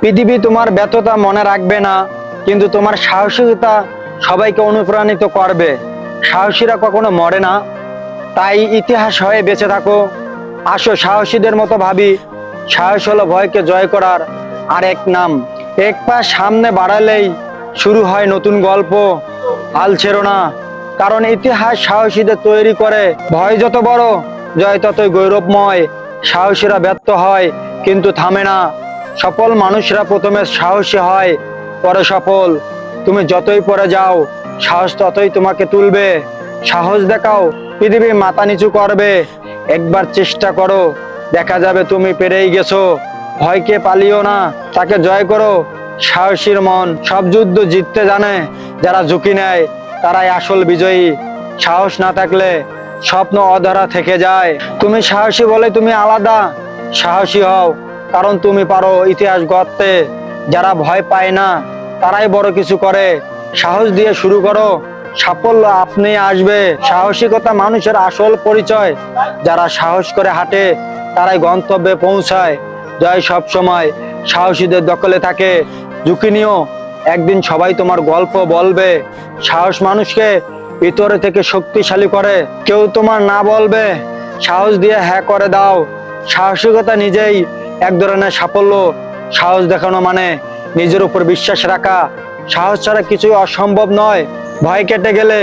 পৃথিবী তোমার ব্যর্থতা মনে রাখবে না, কিন্তু তোমার সাহসিকতা সবাইকে অনুপ্রাণিত করবে। সাহসীরা কখনো মরে না, তাই ইতিহাস হয়ে বেঁচে থাকো। আসো সাহসীদের মতো ভাবি। সাহস হলো ভয়কে জয় করার আরেক নাম। এক পা সামনে বাড়ালেই শুরু হয় নতুন গল্প। হাল ছেড়ো না, কারণ ইতিহাস সাহসীদের তৈরি করে। ভয় যত বড়, জয় ততই গৌরবময়। সাহসীরা ব্যর্থ হয় কিন্তু থামে না। সফল মানুষরা প্রথমে সাহসী হয়, পরে সফল। তুমি যতই পরে যাও, সাহস ততই তোমাকে তুলবে। সাহস দেখাও, পৃথিবী মাথা নিচু করবে। একবার চেষ্টা করো, দেখা যাবে তুমি পেরেই গেছো। ভয়কে পালিও না, তাকে জয় করো। সাহসীর মন সব যুদ্ধ জিততে জানে। যারা ঝুঁকি নেয় তারাই আসল বিজয়ী। সাহস না থাকলে স্বপ্ন অধরা থেকে যায়। তুমি সাহসী বলে তুমি আলাদা। সাহসী হও, কারণ তুমি পারো ইতিহাস গড়তে। যারা ভয় পায় না তারাই বড় কিছু করে। সাহস দিয়ে শুরু করো, সাফল্য আপনি আসবে। সাহসিকতা মানুষের আসল পরিচয়। যারা সাহস করে হাঁটে তারাই গন্তব্যে পৌঁছায়। জয় সব সময় সাহসীদের দখলে থাকে। ঝুঁকি নিও, একদিন সবাই তোমার গল্প বলবে। সাহস মানুষকে ভিতরে থেকে শক্তিশালী করে। কেউ তোমার না বলবে, সাহস দিয়ে হ্যাঁ করে দাও। সাহসিকতা নিজেই এক ধরনের সাফল্য। সাহস দেখানো মানে নিজের উপর বিশ্বাস রাখা। সাহস ছাড়া কিছুই অসম্ভব নয়। ভয় কেটে গেলে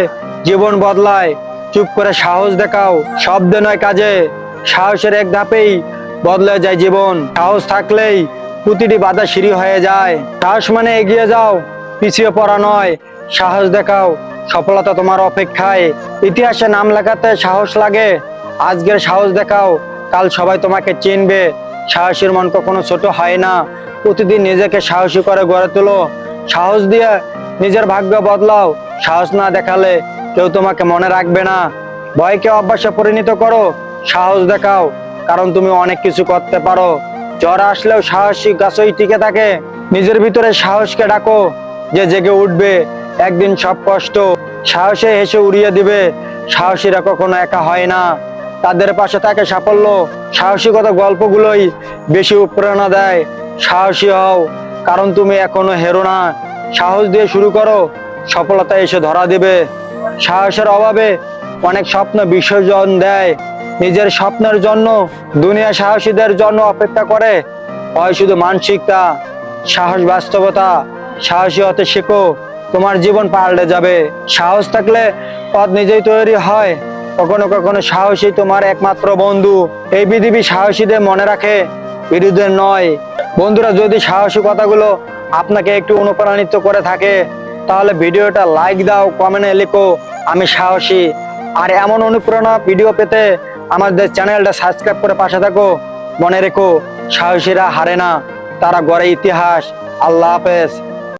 জীবন বদলায়। চুপ করে সাহস দেখাও, শব্দে নয় কাজে। সাহসের এক ধাপেই বদলে যায় জীবন। সাহস থাকলেই প্রতিটি বাধা সিঁড়ি হয়ে যায়। সাহস মানে এগিয়ে যাও, পিছিয়ে পড়া নয়। সাহস দেখাও, সফলতা তোমার অপেক্ষায়। ইতিহাসে নাম লেখাতে সাহস লাগে। আজকের সাহস দেখাও, কাল সবাই তোমাকে চিনবে। সাহসীর মন কখনো ছোট হয় না। প্রতিদিন নিজেকে সাহসী করে গড়ে তোলো। সাহস দিয়ে নিজের ভাগ্য বদলাও। সাহস না দেখালে কেউ তোমাকে মনে রাখবে না। ভয়কে অভ্যাসে পরিণত করো। সাহস দেখাও, কারণ তুমি অনেক কিছু করতে পারো। জ্বর আসলেও সাহসী গাছই টিকে থাকে। নিজের ভিতরে সাহসকে ডাকো, যে জেগে উঠবে একদিন সব কষ্ট। সাহসে হেসে উড়িয়ে দিবে। সাহসীরা কখনো একা হয় না, তাদের পাশে থাকে সাফল্য। সাহসিকতা গল্পগুলোই বেশি প্রেরণা দেয়। সাহসী হও, কারণ তুমি এখনো হেরো না। সাহস দিয়ে শুরু করো, সফলতা এসে ধরা দেবে। সাহসের অভাবে অনেক স্বপ্ন বিসর্জন দেয়। নিজের স্বপ্নের জন্য দুনিয়া সাহসীদের জন্য অপেক্ষা করে। হয় শুধু মানসিকতা, সাহস বাস্তবতা। সাহসী হতে শেখো, তোমার জীবন পাল্টে যাবে। সাহস থাকলে পথ নিজেই তৈরি হয়। কখনো কখনো সাহসী তোমার একমাত্র বন্ধু। এই পৃথিবী সাহসীদের মনে রাখে, বিরুদ্ধে নয়। বন্ধুরা, যদি সাহসী কথাগুলো আপনাকে একটু অনুপ্রাণিত করে থাকে, তাহলে ভিডিওটা লাইক দাও, কমেন্টে লিখো আমি সাহসী। আর এমন অনুপ্রেরণা ভিডিও পেতে আমাদের চ্যানেলটা সাবস্ক্রাইব করে পাশে থাকো। মনে রেখো, সাহসীরা হারে না, তারা গড়ে ইতিহাস। আল্লাহ হাফেজ।